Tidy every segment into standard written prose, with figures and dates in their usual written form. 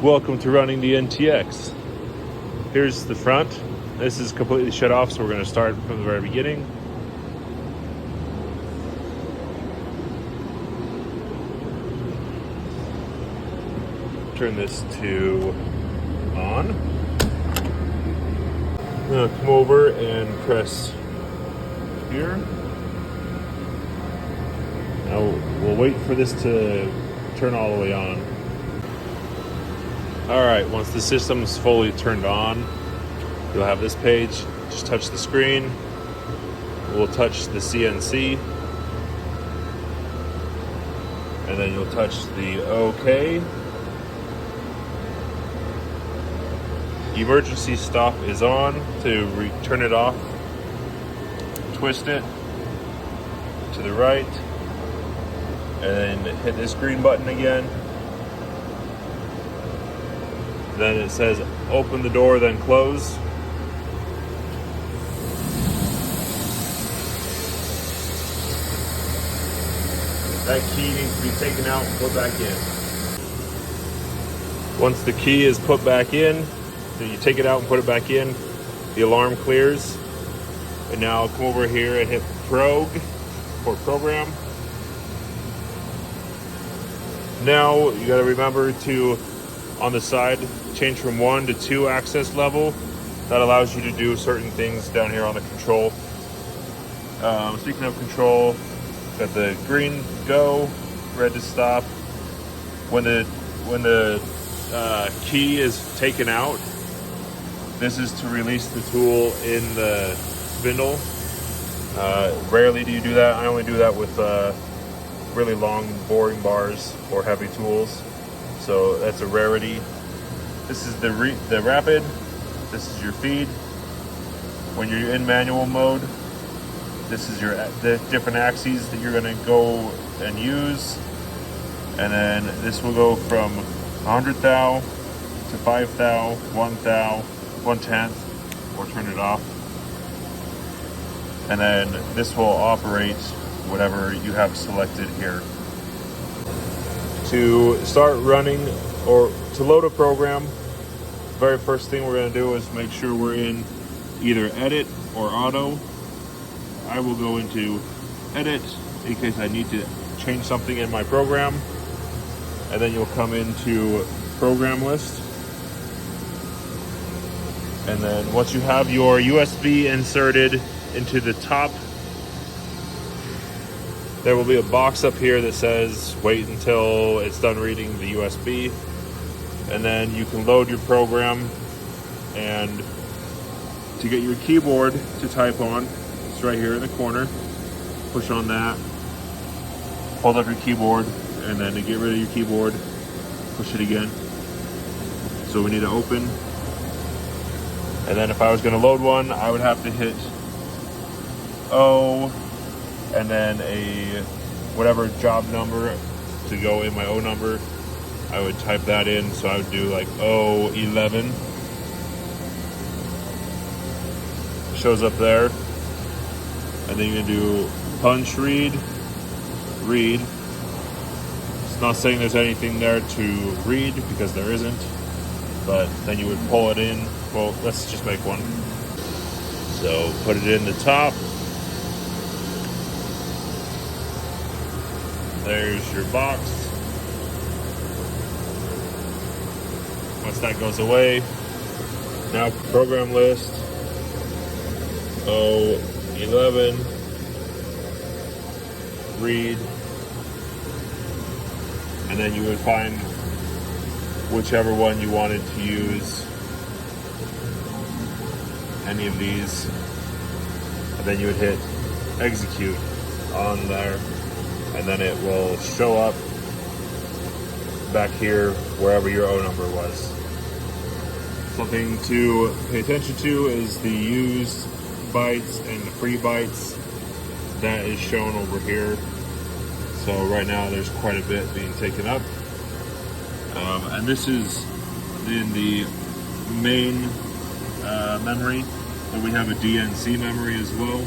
Welcome to running the NTX. Here's the front. This is completely shut off, so we're going to start from the very beginning. Turn this to on. Now come over and press here. Now we'll wait for this to turn all the way on. Alright, once the system's fully turned on, you'll have this page. Just touch the screen. We'll touch the CNC. And then you'll touch the OK. Emergency stop is on. To turn it off, twist it to the right. And then hit this green button again. Then it says open the door, then close. That key needs to be taken out and put back in. Once the key is put back in, then you take it out and put it back in, the alarm clears. And now come over here and hit Prog for program. Now you gotta remember to, on the side, change from 1 to 2 access level. That allows you to do certain things down here on the control. Speaking of control, got the green go, red to stop. When the key is taken out, this is to release the tool in the spindle. Rarely do you do that. I only do that with really long boring bars or heavy tools. So that's a rarity. This is the rapid. This is your feed. When you're in manual mode, this is the different axes that you're gonna go and use. And then this will go from 100 thou to 5 thou, 1 thou, 1/10, or turn it off. And then this will operate whatever you have selected here. To start running or to load a program, very first thing we're going to do is make sure we're in either edit or auto. I will go into edit in case I need to change something in my program, and then you'll come into program list. And then once you have your USB inserted into the top, there will be a box up here that says wait until it's done reading the USB, and then you can load your program. And to get your keyboard to type on, it's right here in the corner. Push on that, hold up your keyboard, and then to get rid of your keyboard, push it again. So we need to open. And then if I was going to load one, I would have to hit O and then a whatever job number to go in my O number. I would type that in, so I would do like O11. Shows up there. And then you're gonna do punch read. It's not saying there's anything there to read because there isn't, but then you would pull it in. Well, let's just make one. So put it in the top. There's your box. Once that goes away, now program list, O11, read, and then you would find whichever one you wanted to use, any of these, and then you would hit execute on there. And then it will show up back here wherever your O number was. Something to pay attention to is the used bytes and the free bytes. That is shown over here. So right now there's quite a bit being taken up. And this is in the main memory, but we have a DNC memory as well.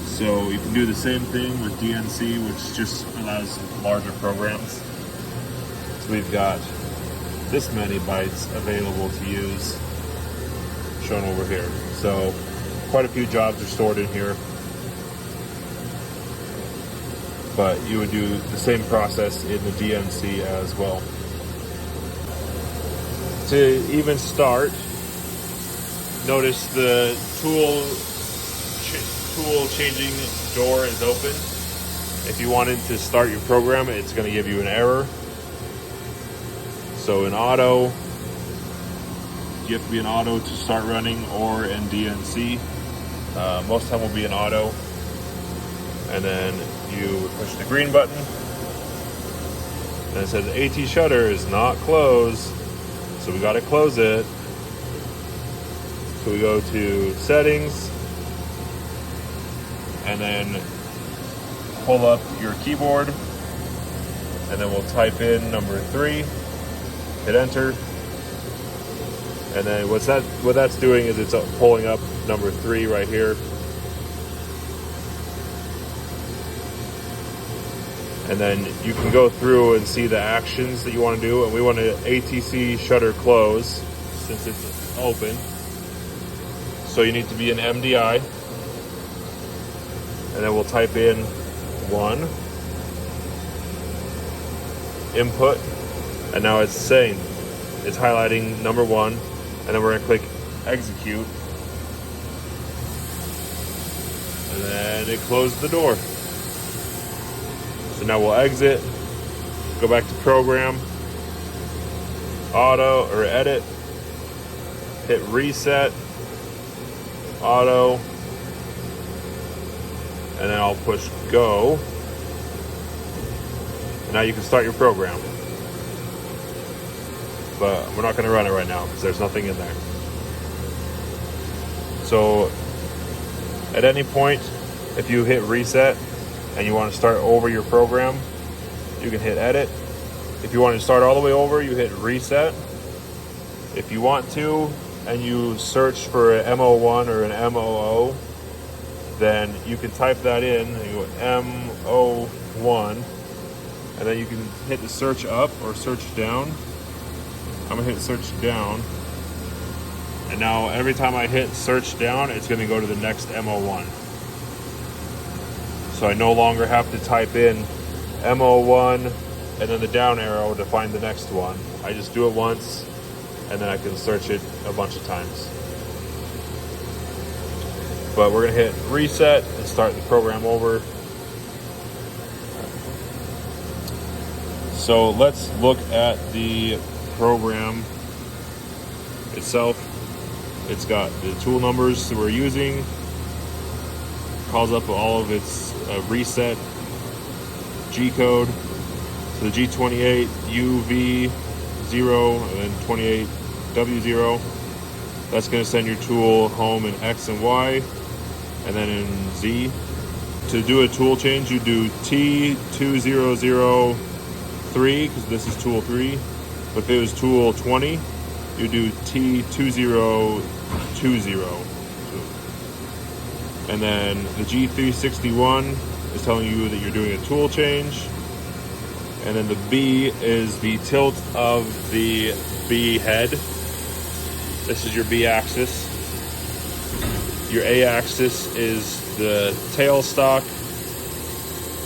So you can do the same thing with DNC, which just allows larger programs. So we've got this many bytes available to use, shown over here. So quite a few jobs are stored in here, but you would do the same process in the DNC as well. To even start, notice the tool changing door is open. If you wanted to start your program, it's going to give you an error. So in auto, you have to be in auto to start running, or in DNC. Most of the time will be in auto. And then you push the green button, and it says AT shutter is not closed, so we got to close it. So we go to settings, and then pull up your keyboard, and then we'll type in number 3, hit enter, and then what that's doing is it's pulling up number 3 right here. And then you can go through and see the actions that you want to do, and we want to ATC shutter close since it's open. So you need to be in MDI, and then we'll type in 1, input, and now it's saying, it's highlighting number 1, and then we're going to click execute, and then it closed the door. So now we'll exit, go back to program, auto or edit, hit reset, auto, and then I'll push go. And now you can start your program. But we're not going to run it right now because there's nothing in there. So at any point, if you hit reset and you want to start over your program, you can hit edit. If you want to start all the way over, you hit reset. If you want to, and you search for an MO1 or an MOO, then you can type that in, and you go MO1, and then you can hit the search up or search down. I'm gonna hit search down, and now every time I hit search down, it's gonna go to the next MO1. So I no longer have to type in MO1 and then the down arrow to find the next one. I just do it once, and then I can search it a bunch of times. But we're gonna hit reset and start the program over. So let's look at the program itself. It's got the tool numbers that we're using, calls up all of its reset G code. So the G28 UV0 and then 28W0. That's going to send your tool home in X and Y, and then in Z. To do a tool change, you do T2003 because this is tool 3. But if it was tool 20, you do T2020. And then the G361 is telling you that you're doing a tool change. And then the B is the tilt of the B head. This is your B axis. Your A axis is the tail stock.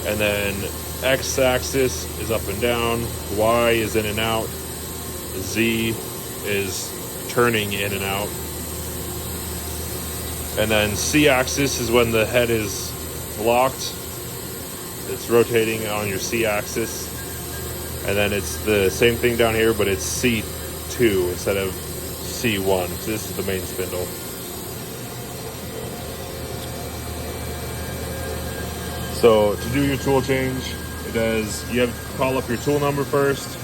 And then X axis is up and down. Y is in and out. Z is turning in and out. And then C axis is when the head is locked. It's rotating on your C axis. And then it's the same thing down here, but it's C2 instead of C1. So this is the main spindle. So to do your tool change, you have to call up your tool number first,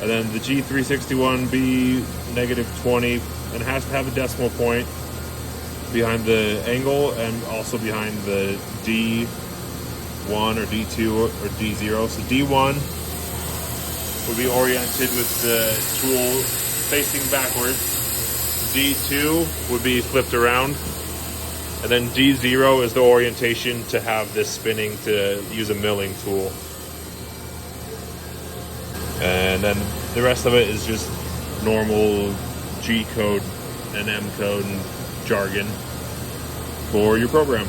and then the G361B -20, and it has to have a decimal point behind the angle and also behind the D1 or D2 or D0. So D1 would be oriented with the tool facing backwards. D2 would be flipped around. And then D0 is the orientation to have this spinning to use a milling tool. And then The rest of it is just normal G code and M code and jargon for your program.